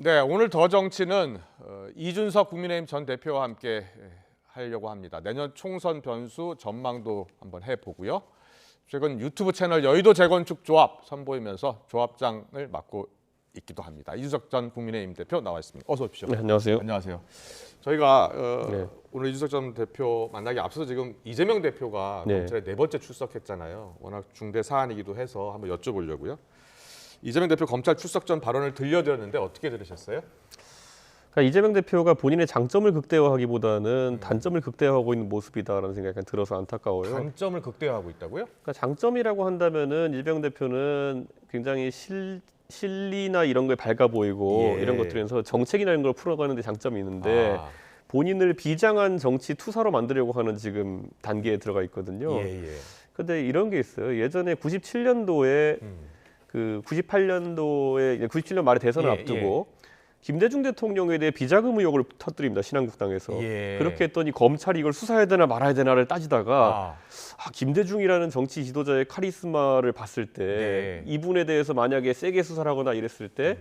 네, 오늘 더 정치는 이준석 국민의힘 전 대표와 함께 하려고 합니다. 내년 총선 변수 전망도 한번 해보고요. 최근 유튜브 채널 여의도 재건축 조합 선보이면서 조합장을 맡고 있기도 합니다. 이준석 전 국민의힘 대표 나와 있습니다. 어서 오십시오. 네, 안녕하세요. 안녕하세요. 저희가 네. 오늘 이준석 전 대표 만나기 앞서서 지금 이재명 대표가 네. 검찰에 4번째 출석했잖아요. 워낙 중대 사안이기도 해서 한번 여쭤보려고요. 이재명 대표 검찰 출석 전 발언을 들려드렸는데 어떻게 들으셨어요? 그러니까 이재명 대표가 본인의 장점을 극대화하기보다는 단점을 극대화하고 있는 모습이다라는 생각이 약간 들어서 안타까워요. 단점을 극대화하고 있다고요? 그러니까 장점이라고 한다면은 이재명 대표는 굉장히 실리나 이런 걸 밝아 보이고 예. 이런 것들에서 정책이나 이런 걸 풀어가는 데 장점이 있는데 본인을 비장한 정치 투사로 만들려고 하는 지금 단계에 들어가 있거든요. 근데 이런 게 있어요. 예전에 97년도에 그 98년도에 97년 말에 대선을 앞두고 김대중 대통령에 대해 비자금 의혹을 터뜨립니다. 신한국당에서. 그렇게 했더니 검찰이 이걸 수사해야 되나 말아야 되나를 따지다가 김대중이라는 정치 지도자의 카리스마를 봤을 때 이분에 대해서 만약에 세게 수사를 하거나 이랬을 때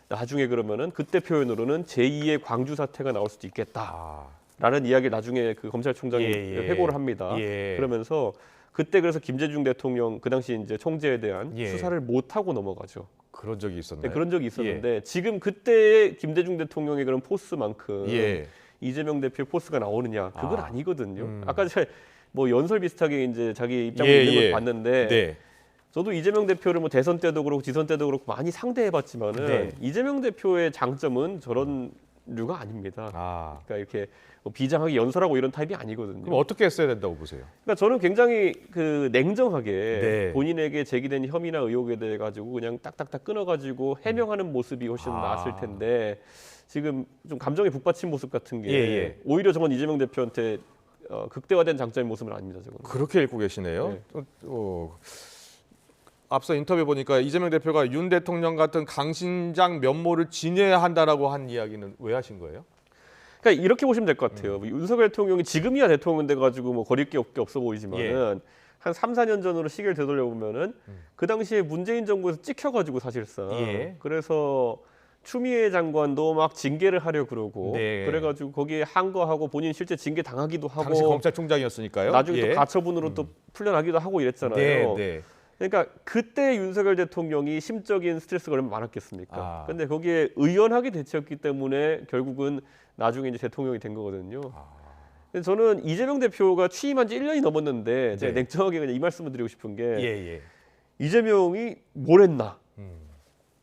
나중에 그러면은 그때 표현으로는 제2의 광주 사태가 나올 수도 있겠다라는 이야기를 나중에 그 검찰총장이 회고를 합니다. 그러면서 그때 그래서 김대중 대통령 그 당시 이제 총재에 대한 수사를 못 하고 넘어가죠. 그런 적이 있었나요? 네, 그런 적이 있었는데 지금 그때의 김대중 대통령의 그런 포스만큼 이재명 대표의 포스가 나오느냐? 그건 아니거든요. 아까 제가 뭐 연설 비슷하게 이제 자기 입장을 있는 걸 봤는데 저도 이재명 대표를 뭐 대선 때도 그렇고 지선 때도 그렇고 많이 상대해봤지만은 이재명 대표의 장점은 저런 류가 아닙니다. 그러니까 이렇게 뭐 비장하게 연설하고 이런 타입이 아니거든요. 그럼 어떻게 했어야 된다고 보세요? 그러니까 저는 굉장히 그 냉정하게 본인에게 제기된 혐의나 의혹에 대해 가지고 그냥 딱딱딱 끊어가지고 해명하는 모습이 훨씬 나았을 텐데 지금 좀 감정에 북받친 모습 같은 게 오히려 저건 이재명 대표한테 극대화된 장점의 모습은 아닙니다. 저건. 그렇게 읽고 계시네요. 앞서 인터뷰 보니까 이재명 대표가 윤 대통령 같은 강신장 면모를 지녀야 한다라고 한 이야기는 왜 하신 거예요? 그러니까 이렇게 보시면 될 것 같아요. 윤석열 대통령이 지금이야 대통령 돼가지고 뭐 거릴 게 없어 보이지만은 한 3, 4년 전으로 시계를 되돌려 보면은 그 당시에 문재인 정부에서 찍혀가지고 사실상 그래서 추미애 장관도 막 징계를 하려 그러고 그래가지고 거기에 항거하고 본인 실제 징계 당하기도 하고 당시 검찰총장이었으니까요. 나중에 또 가처분으로 또 풀려나기도 하고 이랬잖아요. 그러니까 그때 윤석열 대통령이 심적인 스트레스가 얼마나 많았겠습니까? 근데 거기에 의연하게 대처했기 때문에 결국은 나중에 이제 대통령이 된 거거든요. 근데 저는 이재명 대표가 취임한 지 1년이 넘었는데 제가 냉정하게 그냥 이 말씀을 드리고 싶은 게 이재명이 뭘 했나?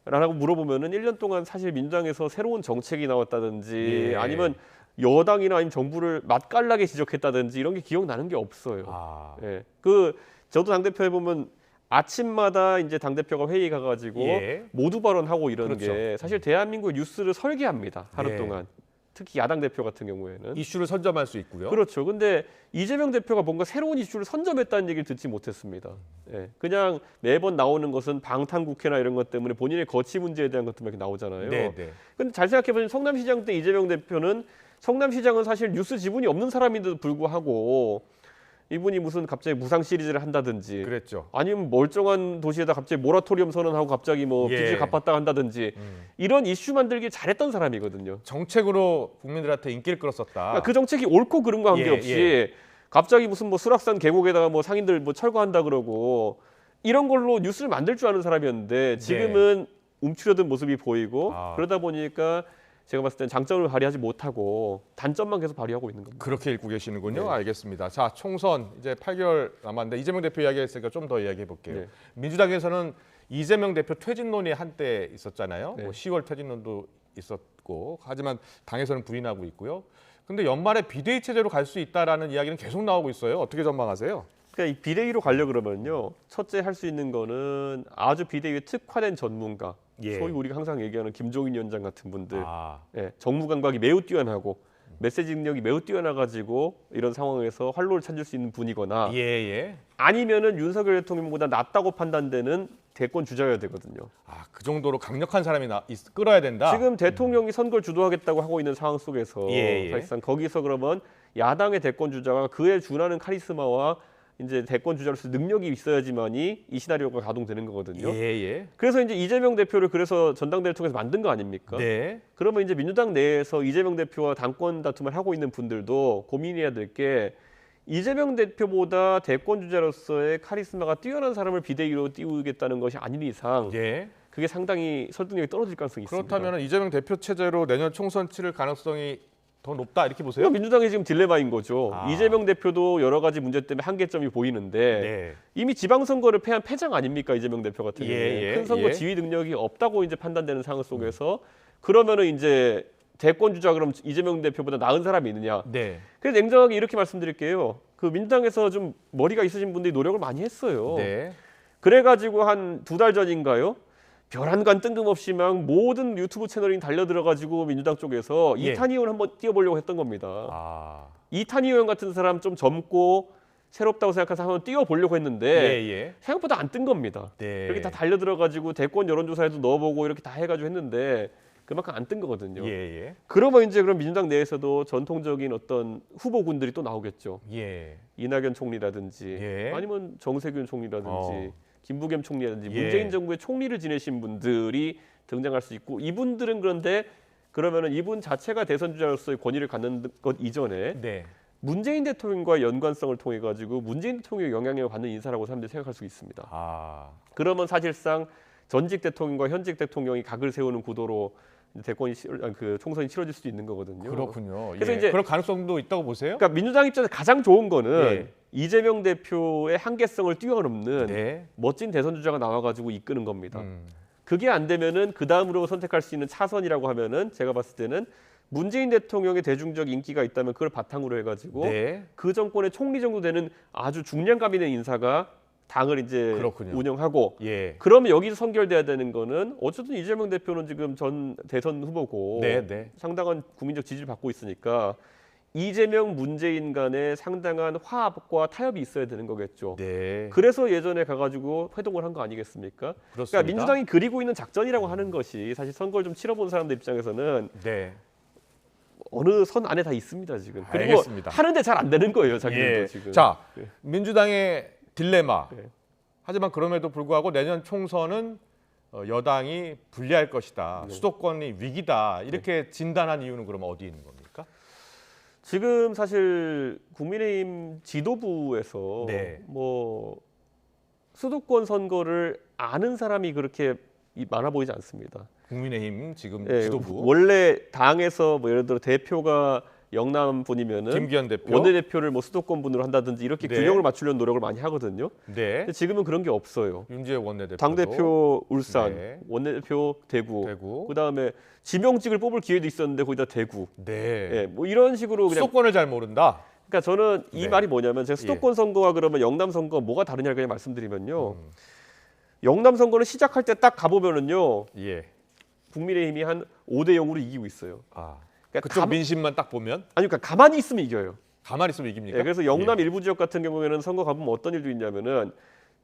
라고 물어보면은 1년 동안 사실 민주당에서 새로운 정책이 나왔다든지 아니면 여당이나 아니면 정부를 맛깔나게 지적했다든지 이런 게 기억나는 게 없어요. 그 저도 당대표 해보면 아침마다 이제 당대표가 회의 가가지고 모두 발언하고 이러는 게 사실 대한민국 뉴스를 설계합니다. 하루 동안. 특히 야당 대표 같은 경우에는. 이슈를 선점할 수 있고요. 그렇죠. 근데 이재명 대표가 뭔가 새로운 이슈를 선점했다는 얘기를 듣지 못했습니다. 그냥 매번 나오는 것은 방탄국회나 이런 것 때문에 본인의 거취 문제에 대한 것들만 이렇게 나오잖아요. 근데 잘 생각해보면 성남시장 때 이재명 대표는 성남시장은 사실 뉴스 지분이 없는 사람인데도 불구하고 이분이 무슨 갑자기 무상 시리즈를 한다든지 아니면 멀쩡한 도시에다 갑자기 모라토리엄 선언하고 갑자기 뭐 빚을 갚았다 한다든지 이런 이슈 만들기 잘했던 사람이거든요. 정책으로 국민들한테 인기를 끌었었다. 그러니까 그 정책이 옳고 그른 거 관계없이 갑자기 무슨 뭐 수락산 계곡에다가 뭐 상인들 뭐 철거한다 그러고 이런 걸로 뉴스를 만들 줄 아는 사람이었는데 지금은 움츠려든 모습이 보이고 그러다 보니까 제가 봤을 땐 장점을 발휘하지 못하고 단점만 계속 발휘하고 있는 겁니다. 그렇게 읽고 계시는군요. 알겠습니다. 자, 총선 이제 8개월 남았는데 이재명 대표 이야기했으니까 좀 더 이야기해 볼게요. 민주당에서는 이재명 대표 퇴진론이 한때 있었잖아요. 뭐 10월 퇴진론도 있었고 하지만 당에서는 부인하고 있고요. 근데 연말에 비대위 체제로 갈 수 있다라는 이야기는 계속 나오고 있어요. 어떻게 전망하세요? 그러니까 이 비대위로 가려고 그러면요. 첫째 할 수 있는 거는 아주 비대위에 특화된 전문가 소위 우리가 항상 얘기하는 김종인 위원장 같은 분들 정무 감각이 매우 뛰어나고 메시지 능력이 매우 뛰어나가지고 이런 상황에서 활로를 찾을 수 있는 분이거나 아니면은 윤석열 대통령보다 낫다고 판단되는 대권 주자여야 되거든요. 그 정도로 강력한 사람이 끌어야 된다? 지금 대통령이 선거를 주도하겠다고 하고 있는 상황 속에서 사실상 거기서 그러면 야당의 대권 주자가 그에 준하는 카리스마와 이제 대권 주자로서 능력이 있어야지만이 이 시나리오가 가동되는 거거든요. 예. 그래서 이제 이재명 대표를 그래서 전당대회를 통해서 만든 거 아닙니까? 네. 그러면 이제 민주당 내에서 이재명 대표와 당권 다툼을 하고 있는 분들도 고민해야 될 게 이재명 대표보다 대권 주자로서의 카리스마가 뛰어난 사람을 비대위로 띄우겠다는 것이 아닌 이상 예. 그게 상당히 설득력이 떨어질 가능성이 있습니다. 그렇다면 이재명 대표 체제로 내년 총선 치를 가능성이 더 높다 이렇게 보세요? 민주당이 지금 딜레마인 거죠. 아. 이재명 대표도 여러 가지 문제 때문에 한계점이 보이는데 네. 이미 지방선거를 패한 패장 아닙니까 이재명 대표 같은 경우에 예. 큰 선거 예. 지휘 능력이 없다고 이제 판단되는 상황 속에서 그러면은 이제 대권 주자 그럼 이재명 대표보다 나은 사람이 있느냐? 네. 그래서 냉정하게 이렇게 말씀드릴게요. 그 민주당에서 좀 머리가 있으신 분들이 노력을 많이 했어요. 네. 그래가지고 한 2달 전인가요? 별안간 뜬금없이 막 모든 유튜브 채널이 달려들어가지고 민주당 쪽에서 예. 이탄희 의원 한번 띄워보려고 했던 겁니다. 아. 이탄희 의원 같은 사람 좀 젊고 새롭다고 생각하는 사람 한번 띄워보려고 했는데 예. 생각보다 안 뜬 겁니다. 네. 이렇게 다 달려들어가지고 대권 여론조사에도 넣어보고 이렇게 다 해가지고 했는데 그만큼 안 뜬 거거든요. 예. 그러면 이제 그럼 민주당 내에서도 전통적인 어떤 후보군들이 또 나오겠죠. 예. 이낙연 총리라든지 예. 아니면 정세균 총리라든지 김부겸 총리라든지 예. 문재인 정부의 총리를 지내신 분들이 등장할 수 있고 이분들은 그런데 그러면은 이분 자체가 대선 주자로서의 권위를 갖는 것 이전에 네. 문재인 대통령과의 연관성을 통해 가지고 문재인 대통령의 영향력을 받는 인사라고 사람들이 생각할 수 있습니다. 아. 그러면 사실상 전직 대통령과 현직 대통령이 각을 세우는 구도로 대권이 그 총선이 치러질 수도 있는 거거든요. 그렇군요. 그래서 예. 이제 그럴 가능성도 있다고 보세요? 그러니까 민주당 입장에서 가장 좋은 거는 예. 이재명 대표의 한계성을 뛰어넘는 네. 멋진 대선 주자가 나와가지고 이끄는 겁니다. 음. 그게 안 되면은 그 다음으로 선택할 수 있는 차선이라고 하면은 제가 봤을 때는 문재인 대통령의 대중적 인기가 있다면 그걸 바탕으로 해가지고 네. 그 정권의 총리 정도 되는 아주 중량감 있는 인사가 당을 이제 그렇군요. 운영하고 예. 그러면 여기서 선결돼야 되는 거는 어쨌든 이재명 대표는 지금 전 대선 후보고 네. 상당한 국민적 지지를 받고 있으니까 이재명 문재인 간에 상당한 화합과 타협이 있어야 되는 거겠죠. 네. 그래서 예전에 가가지고 회동을 한 거 아니겠습니까? 그렇습니다. 그러니까 민주당이 그리고 있는 작전이라고 하는 것이 사실 선거를 좀 치러본 사람들 입장에서는 네. 어느 선 안에 다 있습니다 지금. 그리고 알겠습니다. 하는데 잘 안 되는 거예요 자기들도 예. 지금. 자, 네. 민주당의 딜레마. 네. 하지만 그럼에도 불구하고 내년 총선은 여당이 불리할 것이다. 네. 수도권이 위기다. 이렇게 진단한 이유는 그러면 어디 있는 겁니까? 지금 사실 국민의힘 지도부에서 네. 뭐 수도권 선거를 아는 사람이 그렇게 많아 보이지 않습니다. 국민의힘 지금 예, 지도부 원래 당에서 뭐 예를 들어 대표가 영남 분이면은 김기현 대표. 원내대표를 뭐 수도권 분으로 한다든지 이렇게 네. 균형을 맞추려는 노력을 많이 하거든요. 네. 근데 지금은 그런 게 없어요. 윤재욱 원내대표. 당대표 울산, 네. 원내대표 대구, 대구. 그다음에 지명직을 뽑을 기회도 있었는데 거기다 대구. 네. 예, 뭐 이런 식으로 그냥 수도권을 잘 모른다. 그러니까 저는 이 네. 말이 뭐냐면 제가 수도권 선거와 그러면 영남 선거 뭐가 다르냐 그냥 말씀드리면요. 영남 선거는 시작할 때 딱 가보면은요. 예. 국민의힘이 한 5대 0으로 이기고 있어요. 아. 그러니까 그쪽 민심만 딱 보면 아니 그러니까 가만히 있으면 이겨요. 가만히 있으면 이깁니까? 예, 그래서 영남 일부 지역 같은 경우에는 선거 가보면 어떤 일도 있냐면은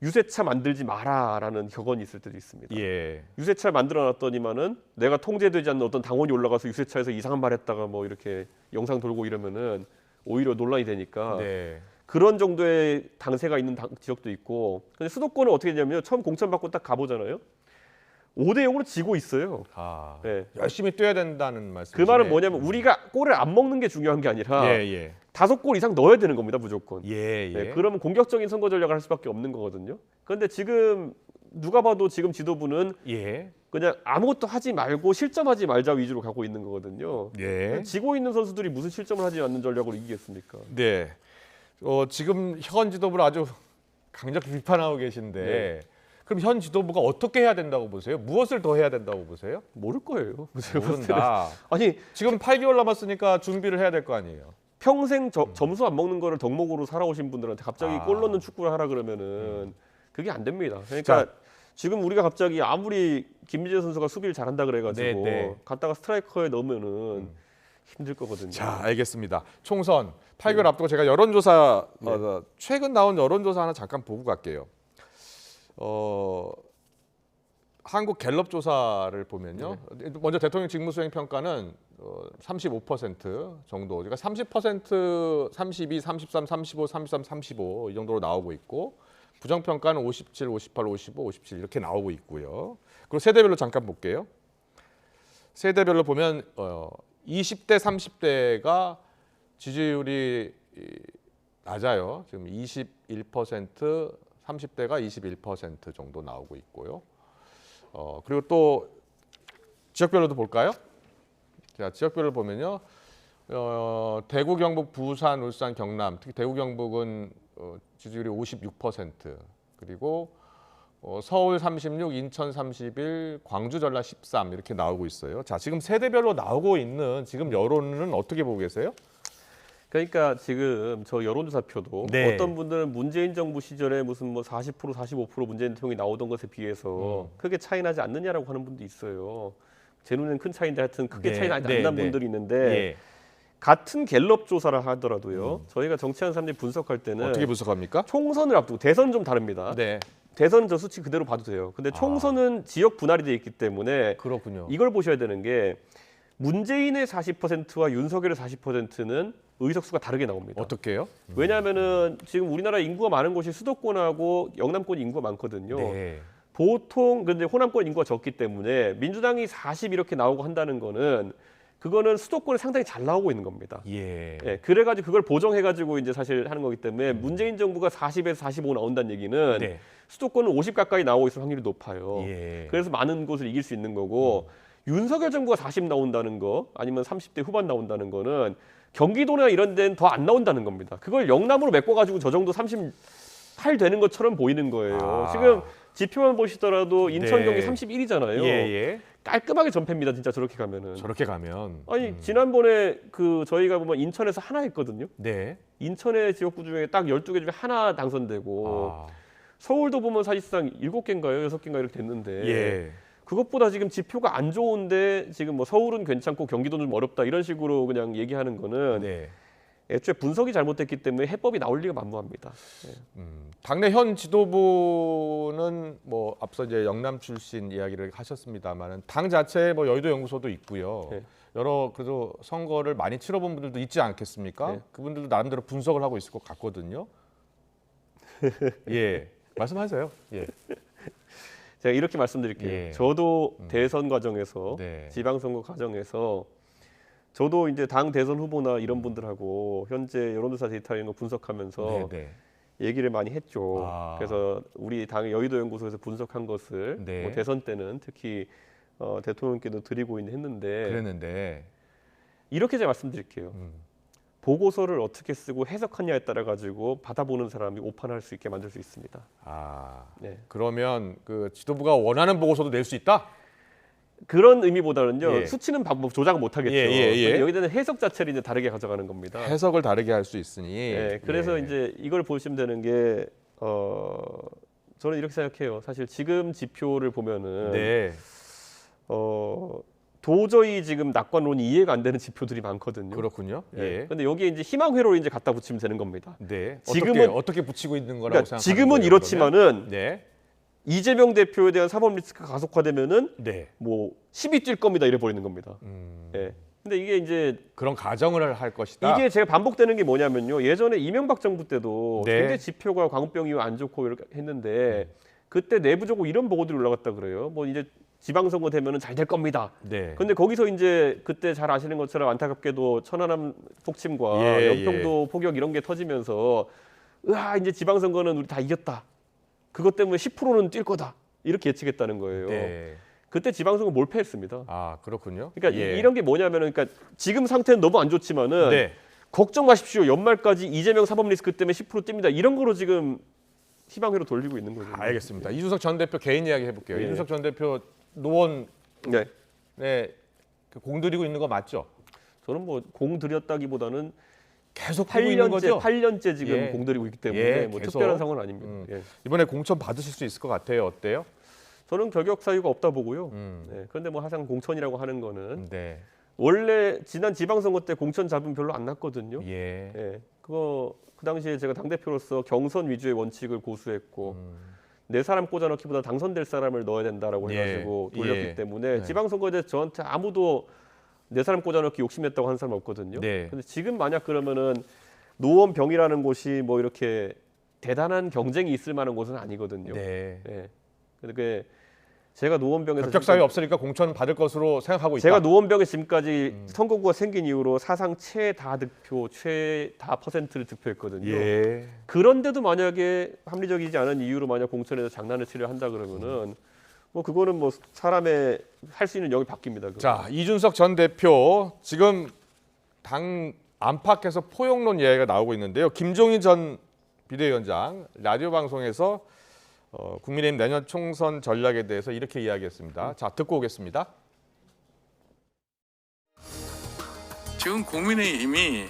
유세차 만들지 마라라는 격언이 있을 때도 있습니다. 예. 유세차 만들어놨더니만은 내가 통제되지 않는 어떤 당원이 올라가서 유세차에서 이상한 말했다가 뭐 이렇게 영상 돌고 이러면은 오히려 논란이 되니까 네. 그런 정도의 당세가 있는 지역도 있고. 근데 수도권은 어떻게 되냐면요. 처음 공천받고 딱 가보잖아요. 5대 0으로 지고 있어요. 아. 네. 열심히 뛰어야 된다는 말씀. 그 말은 뭐냐면 우리가 골을 안 먹는 게 중요한 게 아니라 예. 5골 이상 넣어야 되는 겁니다. 무조건. 예. 네, 그러면 공격적인 선거 전략을 할 수밖에 없는 거거든요. 그런데 지금 누가 봐도 지금 지도부는 예. 그냥 아무것도 하지 말고 실점하지 말자 위주로 가고 있는 거거든요. 예. 지고 있는 선수들이 무슨 실점을 하지 않는 전략으로 이기겠습니까? 네. 지금 현 지도부를 아주 강력히 비판하고 계신데 네. 그럼 현 지도부가 어떻게 해야 된다고 보세요? 무엇을 더 해야 된다고 보세요? 모를 거예요. 모른다. 아니 지금 8개월 남았으니까 준비를 해야 될 거 아니에요. 평생 점수 안 먹는 거를 덕목으로 살아오신 분들한테 갑자기 아. 골 넣는 축구를 하라 그러면은 그게 안 됩니다. 그러니까 자. 지금 우리가 갑자기 아무리 김민재 선수가 수비를 잘한다 그래가지고 네. 갔다가 스트라이커에 넣으면은 힘들 거거든요. 자, 알겠습니다. 총선 8개월 앞두고 제가 여론조사 최근 나온 여론조사 하나 잠깐 보고 갈게요. 한국 갤럽 조사를 보면요. 먼저 대통령 직무수행 평가는 35% 정도. 그러니까 30%, 32, 33, 35, 33, 35 이 정도로 나오고 있고 부정 평가는 57, 58, 55, 57 이렇게 나오고 있고요. 그리고 세대별로 잠깐 볼게요. 세대별로 보면 20대, 30대가 지지율이 낮아요. 지금 21%, 30대가 21% 정도 나오고 있고요. 그리고 또 지역별로도 볼까요? 자, 지역별로 보면요. 대구, 경북, 부산, 울산, 경남, 특히 대구, 경북은 지지율이 56%, 그리고 서울 36, 인천 31, 광주, 전라 13 이렇게 나오고 있어요. 자, 지금 세대별로 나오고 있는 지금 여론은 어떻게 보고 계세요? 그러니까 지금 저 여론조사표도 네. 어떤 분들은 문재인 정부 시절에 무슨 뭐 40%, 45% 문재인 대통령이 나오던 것에 비해서 크게 차이 나지 않느냐라고 하는 분도 있어요. 제 눈에는 큰 차이인데 하여튼 크게 네. 차이 나지 네. 않는 네. 분들이 있는데 예. 같은 갤럽 조사를 하더라도요. 저희가 정치하는 사람들이 분석할 때는 어떻게 분석합니까? 총선을 앞두고 대선은 좀 다릅니다. 네. 대선 저 수치 그대로 봐도 돼요. 근데 총선은 지역 분할이 돼 있기 때문에 그렇군요. 이걸 보셔야 되는 게 문재인의 40%와 윤석열의 40%는 의석수가 다르게 나옵니다. 어떻게 해요? 왜냐하면은 지금 우리나라 인구가 많은 곳이 수도권하고 영남권 인구가 많거든요. 네. 보통 근데 호남권 인구가 적기 때문에 민주당이 40 이렇게 나오고 한다는 거는 그거는 수도권에 상당히 잘 나오고 있는 겁니다. 예. 예, 그래가지고 그걸 보정해가지고 이제 사실 하는 거기 때문에 문재인 정부가 40에서 45 나온다는 얘기는 네. 수도권은 50 가까이 나오고 있을 확률이 높아요. 예. 그래서 많은 곳을 이길 수 있는 거고 윤석열 정부가 40 나온다는 거 아니면 30대 후반 나온다는 거는 경기도나 이런 데는 더 안 나온다는 겁니다. 그걸 영남으로 메꿔가지고 저 정도 38 되는 것처럼 보이는 거예요. 아. 지금 지표만 보시더라도 인천 네. 경기 31이잖아요. 예. 깔끔하게 전패입니다. 진짜 저렇게 가면은. 저렇게 가면 아니 지난번에 그 저희가 보면 인천에서 하나 했거든요. 네. 인천의 지역구 중에 딱 12개 중에 하나 당선되고 아. 서울도 보면 사실상 7개인가요? 6개인가 이렇게 됐는데 예. 그것보다 지금 지표가 안 좋은데 지금 뭐 서울은 괜찮고 경기도는 좀 어렵다 이런 식으로 그냥 얘기하는 거는 네. 애초에 분석이 잘못됐기 때문에 해법이 나올 리가 만무합니다. 당내 현 지도부는 뭐 앞서 이제 영남 출신 이야기를 하셨습니다만은 당 자체에 뭐 여의도 연구소도 있고요. 네. 여러 그래도 선거를 많이 치러본 분들도 있지 않겠습니까? 네. 그분들도 나름대로 분석을 하고 있을 것 같거든요. 예, 말씀하세요. 예. 제가 이렇게 말씀드릴게요. 예. 저도 대선 과정에서 네. 지방선거 과정에서 저도 이제 당 대선 후보나 이런 분들하고 현재 여론조사 데이터 이런 거 분석하면서 네. 얘기를 많이 했죠. 아. 그래서 우리 당 여의도 연구소에서 분석한 것을 네. 뭐 대선 때는 특히 대통령께도 드리고 했는데 그랬는데 이렇게 제가 말씀드릴게요. 보고서를 어떻게 쓰고 해석하냐에 따라 가지고 받아보는 사람이 오판할 수 있게 만들 수 있습니다. 아 네. 그러면 그 지도부가 원하는 보고서도 낼 수 있다? 그런 의미보다는요. 예. 수치는 방법 조작을 못 하겠죠. 예. 여기 대한 해석 자체를 이제 다르게 가져가는 겁니다. 해석을 다르게 할 수 있으니. 예. 그래서 예. 이제 이걸 보시면 되는 게 저는 이렇게 생각해요. 사실 지금 지표를 보면은 네. 도저히 지금 낙관론이 이해가 안 되는 지표들이 많거든요. 그렇군요. 예. 예. 근데 여기에 이제 희망회로를 이제 갖다 붙이면 되는 겁니다. 네. 지금은 어떻게 붙이고 있는 거라고 그러니까 생각하는 지금은 거예요, 이렇지만은 그러면? 네. 이재명 대표에 대한 사법 리스크가 가속화되면은 네. 뭐 10이 뛸 겁니다. 이래 버리는 겁니다. 예. 근데 이게 이제 그런 가정을 할 것이다. 이게 제가 반복되는 게 뭐냐면요. 예전에 이명박 정부 때도 네. 굉장히 지표가 광우병 이후 안 좋고 이렇게 했는데 그때 내부적으로 이런 보고들이 올라갔다 그래요. 뭐 이제 지방선거 되면은 잘 될 겁니다. 네. 근데 거기서 이제 그때 잘 아시는 것처럼 안타깝게도 천안함 폭침과 예, 연평도 포격 이런 게 터지면서 으아 이제 지방선거는 우리 다 이겼다. 그것 때문에 10%는 뛸 거다. 이렇게 예측했다는 거예요. 네. 그때 지방선거 몰패했습니다. 아 그렇군요. 그러니까 예. 이런 게 뭐냐면은 그러니까 지금 상태는 너무 안 좋지만은 네. 걱정 마십시오. 연말까지 이재명 사법 리스크 때문에 10% 뜁니다. 이런 거로 지금 희망회로 돌리고 있는 거죠. 알겠습니다. 이준석 전 대표 개인 이야기 해볼게요. 예. 이준석 전 대표 노원에 네. 그 공들이고 있는 거 맞죠? 저는 뭐 공 들였다기보다는 계속 하고 있는 거죠? 8년째 지금 예. 공들이고 있기 때문에 예, 뭐 계속. 특별한 상황은 아닙니다. 예. 이번에 공천 받으실 수 있을 것 같아요. 어때요? 저는 결격 사유가 없다 보고요. 네. 그런데 뭐 항상 공천이라고 하는 거는 네. 원래 지난 지방선거 때 공천 잡음 별로 안 났거든요. 예. 예. 그거 그 당시에 제가 당 대표로서 경선 위주의 원칙을 고수했고 네 사람 꽂아넣기보다 당선될 사람을 넣어야 된다라고 해가지고 돌렸기 때문에 지방선거에 대해서 저한테 아무도 네 사람 꽂아넣기 욕심냈다고 하는 사람 없거든요. 근데 지금 만약 그러면은 노원병이라는 곳이 뭐 이렇게 대단한 경쟁이 있을 만한 곳은 아니거든요. 그러니까 제가 노원병에서 격사위 없으니까 공천 받을 것으로 생각하고 있다. 제가 노원병에 지금까지 선거구가 생긴 이후로 사상 최다 득표, 최다 퍼센트를 득표했거든요. 그런데도 만약에 합리적이지 않은 이유로 만약 공천에서 장난을 치려 한다 그러면은 뭐 그거는 뭐 사람의 할 수 있는 영역이 바뀝니다. 그건. 자, 이준석 전 대표 지금 당 안팎에서 포용론 이야기가 나오고 있는데요. 김종인 전 비대위원장 라디오 방송에서 국민의힘 내년 총선 전략에 대해서 이렇게 이야기했습니다. 자, 듣고 오겠습니다. 지금 국민의힘이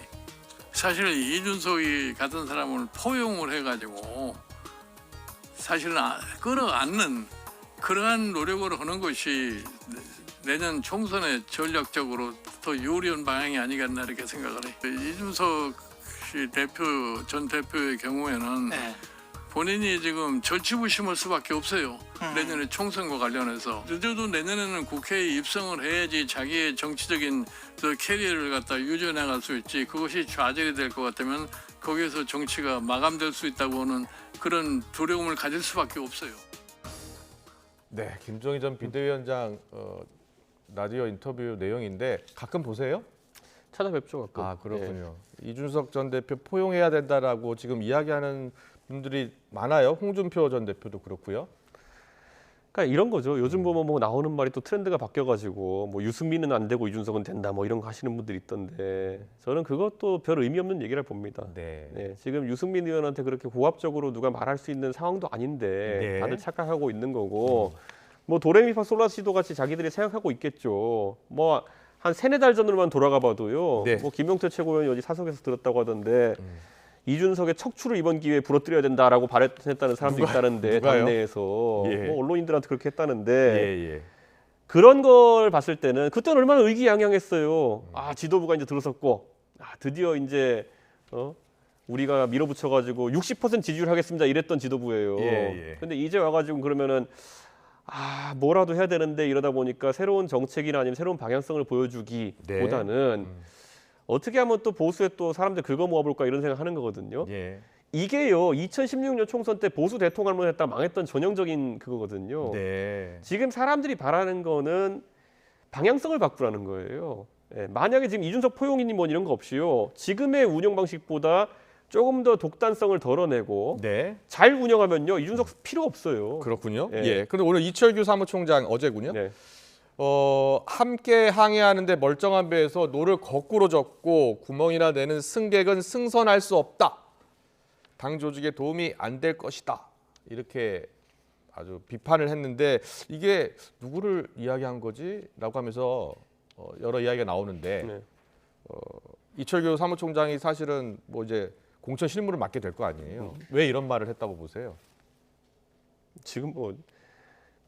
사실 이준석이 같은 사람을 포용을 해가지고 사실은 끌어안는 그러한 노력을 하는 것이 내년 총선에 전략적으로 더 유리한 방향이 아니겠나 이렇게 생각을 해요. 이준석 씨 전 대표의 경우에는 본인이 지금 절치부심할 수밖에 없어요. 내년에 총선과 관련해서 늦어도 내년에는 국회에 입성을 해야지 자기의 정치적인 캐리어를 갖다 유지해 나갈 수 있지. 그것이 좌절이 될 것 같으면 거기에서 정치가 마감될 수 있다고 하는 그런 두려움을 가질 수밖에 없어요. 네, 김종인 전 비대위원장 라디오 인터뷰 내용인데 가끔 보세요? 찾아뵙죠. 가끔. 아, 그렇군요. 이준석 전 대표 포용해야 된다라고 지금 이야기하는 분들이 많아요. 홍준표 전 대표도 그렇고요. 그러니까 이런 거죠. 요즘 보면 뭐 나오는 말이 또 트렌드가 바뀌어가지고 뭐 유승민은 안 되고 이준석은 된다 뭐 이런 거 하시는 분들이 있던데 저는 그것도 별 의미 없는 얘기를 봅니다. 지금 유승민 의원한테 그렇게 고압적으로 누가 말할 수 있는 상황도 아닌데 다들 착각하고 있는 거고 뭐 도레미파 솔라시도 같이 자기들이 생각하고 있겠죠. 뭐 한 3-4달 전으로만 돌아가 봐도요. 뭐 김용태 최고위원이 어디 사석에서 들었다고 하던데 이준석의 척추를 이번 기회에 부러뜨려야 된다라고 발언했다는 사람도 있다는데 당내에서 뭐 언론인들한테 그렇게 했다는데 그런 걸 봤을 때는 그때는 얼마나 의기양양했어요. 아 지도부가 이제 들어섰고 드디어 이제 우리가 밀어붙여가지고 60% 지지율 하겠습니다 이랬던 지도부예요. 근데 이제 와가지고 그러면은 뭐라도 해야 되는데 이러다 보니까 새로운 정책이나 아니면 새로운 방향성을 보여주기보다는 어떻게 하면 또 보수에 또 사람들 긁어 모아볼까 이런 생각하는 거거든요. 이게요 2016년 총선 때 보수 대통합을 했다 망했던 전형적인 그거거든요. 지금 사람들이 바라는 거는 방향성을 바꾸라는 거예요. 만약에 지금 이준석 포용이니 뭐 이런 거 없이요 지금의 운영 방식보다 조금 더 독단성을 덜어내고 잘 운영하면요 이준석 필요 없어요. 그렇군요. 그런데 오늘 이철규 사무총장 어제군요. 함께 항해하는데 멀쩡한 배에서 노를 거꾸로 젓고 구멍이나 내는 승객은 승선할 수 없다. 당 조직에 도움이 안 될 것이다. 이렇게 아주 비판을 했는데 이게 누구를 이야기한 거지? 라고 하면서 여러 이야기가 나오는데 이철규 사무총장이 사실은 뭐 이제 공천 실무를 맡게 될 거 아니에요. 왜 이런 말을 했다고 보세요? 지금 뭐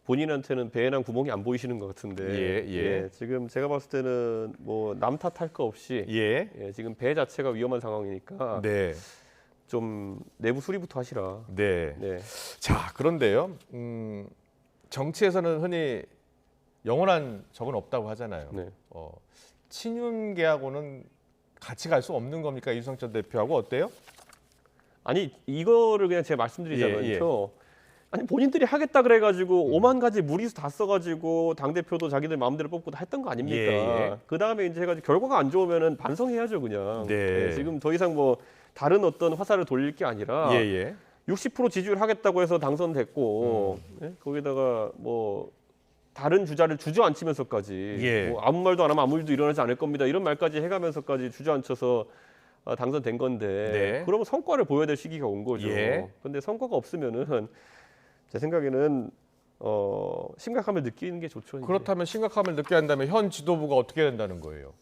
본인한테는 배에 난 구멍이 안 보이시는 것 같은데 지금 제가 봤을 때는 뭐 남 탓할 거 없이 지금 배 자체가 위험한 상황이니까 좀 내부 수리부터 하시라. 자, 그런데요. 정치에서는 흔히 영원한 적은 없다고 하잖아요. 친윤계하고는 같이 갈 수 없는 겁니까? 이준석 전 대표하고 어때요? 아니 이거를 그냥 제가 말씀드리자면요. 아니 본인들이 하겠다 그래가지고 5만 가지 무리수 다 써가지고 당 대표도 자기들 마음대로 뽑고 다 했던 거 아닙니까? 그 다음에 이제 해가지고 결과가 안 좋으면은 반성해야죠 그냥. 지금 더 이상 뭐 다른 어떤 화살을 돌릴 게 아니라 60% 지지율 하겠다고 해서 당선됐고 거기다가 뭐 다른 주자를 주저앉히면서까지 뭐 아무 말도 안 하면 아무 일도 일어나지 않을 겁니다 이런 말까지 해가면서까지 주저앉혀서 당선된 건데 그러면 성과를 보여야 될 시기가 온 거죠. 근데 성과가 없으면은 제 생각에는 심각함을 느끼는 게 좋죠. 그렇다면 심각함을 느껴야 한다면 현 지도부가 어떻게 된다는 거예요?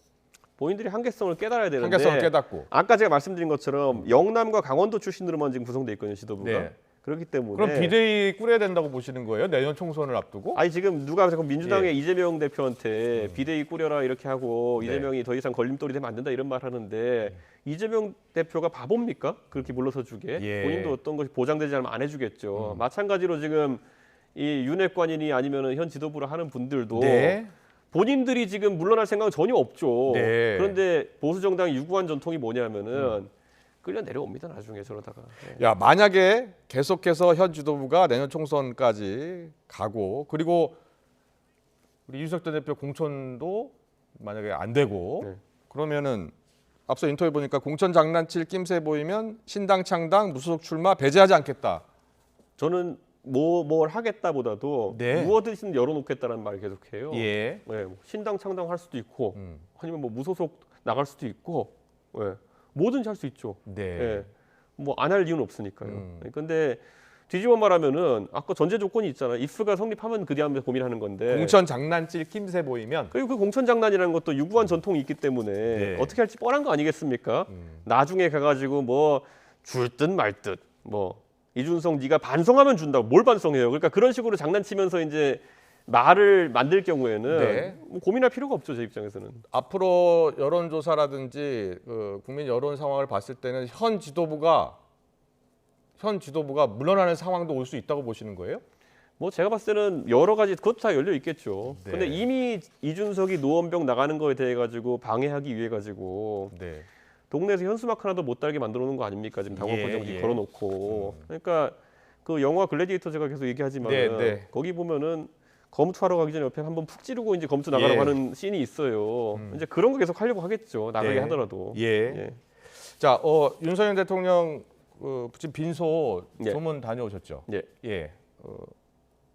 본인들이 한계성을 깨달아야 되는데 한계성을 깨닫고 아까 제가 말씀드린 것처럼 영남과 강원도 출신으로만 지금 구성돼 있거든요 지도부가. 그렇기 때문에 그럼 비대위 꾸려야 된다고 보시는 거예요? 내년 총선을 앞두고? 아니 지금 누가 자꾸 민주당의 예. 이재명 대표한테 비대위 꾸려라 이렇게 하고 네. 이재명이 더 이상 걸림돌이 되면 안 된다 이런 말 하는데 이재명 대표가 바보입니까? 그렇게 물러서 주게 예. 본인도 어떤 것이 보장되지 않으면 안 해주겠죠. 마찬가지로 지금 이 윤핵관이니 아니면 현 지도부를 하는 분들도 네. 본인들이 지금 물러날 생각은 전혀 없죠. 네. 그런데 보수 정당의 유구한 전통이 뭐냐면은 끌려 내려옵니다 나중에 저러다가. 네. 야, 만약에 계속해서 현 지도부가 내년 총선까지 가고 그리고 우리 이준석 전 대표 공천도 만약에 안 되고 네. 그러면은 앞서 인터뷰 보니까 공천 장난칠 낌새 보이면 신당 창당 무소속 출마 배제하지 않겠다. 저는 뭘 하겠다보다도 네. 무엇이든 열어놓겠다는 말 계속해요. 예. 네, 뭐 신당 창당할 수도 있고 음. 아니면 뭐 무소속 나갈 수도 있고 네, 뭐든지 할 수 있죠. 네. 뭐 안 할 이유는 없으니까요. 음. 근데 뒤집어 말하면은 아까 전제 조건이 있잖아. if가 성립하면 그 다음에 고민하는 건데. 공천 장난칠 낌새 보이면 그리고 그 공천 장난이라는 것도 유구한 전통이 있기 때문에 네. 어떻게 할지 뻔한 거 아니겠습니까? 나중에 가가지고 뭐 줄 듯 말 듯 뭐 이준석 네가 반성하면 준다고 뭘 반성해요? 그러니까 그런 식으로 장난치면서 이제 말을 만들 경우에는 네. 뭐 고민할 필요가 없죠 제 입장에서는. 앞으로 여론조사라든지 그 국민 여론 상황을 봤을 때는 현 지도부가 물러나는 상황도 올 수 있다고 보시는 거예요? 뭐 제가 봤을 때는 여러 가지 그것도 다 열려 있겠죠. 네. 근데 이미 이준석이 노원병 나가는 거에 대해 가지고 방해하기 위해 가지고 네. 동네에서 현수막 하나도 못 달게 만들어 놓은 거 아닙니까? 지금 당원권 정지 예. 걸어놓고. 그러니까 그 영화 글래디에이터 제가 계속 얘기하지만 네. 거기 보면은 검투하러 가기 전에 옆에 한번 푹 찌르고 이제 검투 나가라고 예. 하는 씬이 있어요. 이제 그런 거 계속 하려고 하겠죠. 나가게 네. 하더라도. 예. 예. 자, 윤석열 대통령 지금 빈소 예. 조문 다녀오셨죠? 예. 예.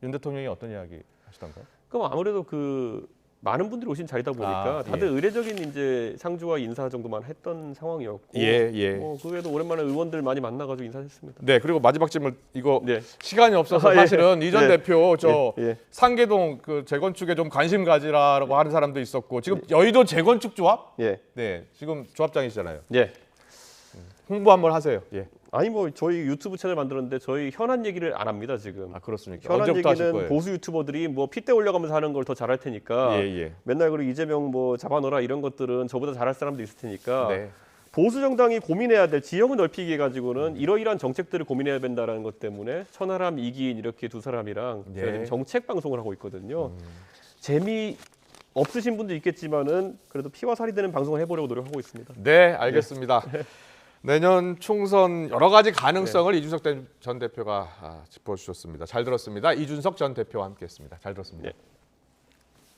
윤 대통령이 어떤 이야기 하시던가요? 그럼 아무래도 그 많은 분들이 오신 자리다 보니까 아, 다들 예. 의례적인 이제 상주와 인사 정도만 했던 상황이었고. 예. 그 외에도 오랜만에 의원들 많이 만나가지고 인사했습니다. 네, 그리고 마지막 질문 이거 네. 시간이 없어서 예. 사실은 이 전 예. 대표 저 예. 상계동 그 재건축에 좀 관심 가지라고 하는 사람도 있었고 지금 여의도 재건축 조합? 예. 네, 지금 조합장이시잖아요. 예. 홍보 한번 하세요. 예. 아니 뭐 저희 유튜브 채널 만들었는데 저희 현안 얘기를 안 합니다 지금. 아, 그렇습니까? 현안 언제부터 하실 얘기는 거예요? 보수 유튜버들이 뭐 핏대 올려가면서 하는 걸 더 잘할 테니까 예. 맨날 그리고 이재명 뭐 잡아넣어라 이런 것들은 저보다 잘할 사람도 있을 테니까 네. 보수 정당이 고민해야 될 지형을 넓히기 가지고는 이러이러한 정책들을 고민해야 된다는 것 때문에 천하람 이기인 이렇게 두 사람이랑 네. 제가 지금 정책 방송을 하고 있거든요. 재미 없으신 분도 있겠지만은 그래도 피와 살이 되는 방송을 해보려고 노력하고 있습니다. 네, 알겠습니다. 내년 총선 여러 가지 가능성을 이준석 전 대표가 짚어주셨습니다. 잘 들었습니다. 이준석 전 대표와 함께했습니다. 잘 들었습니다. 네.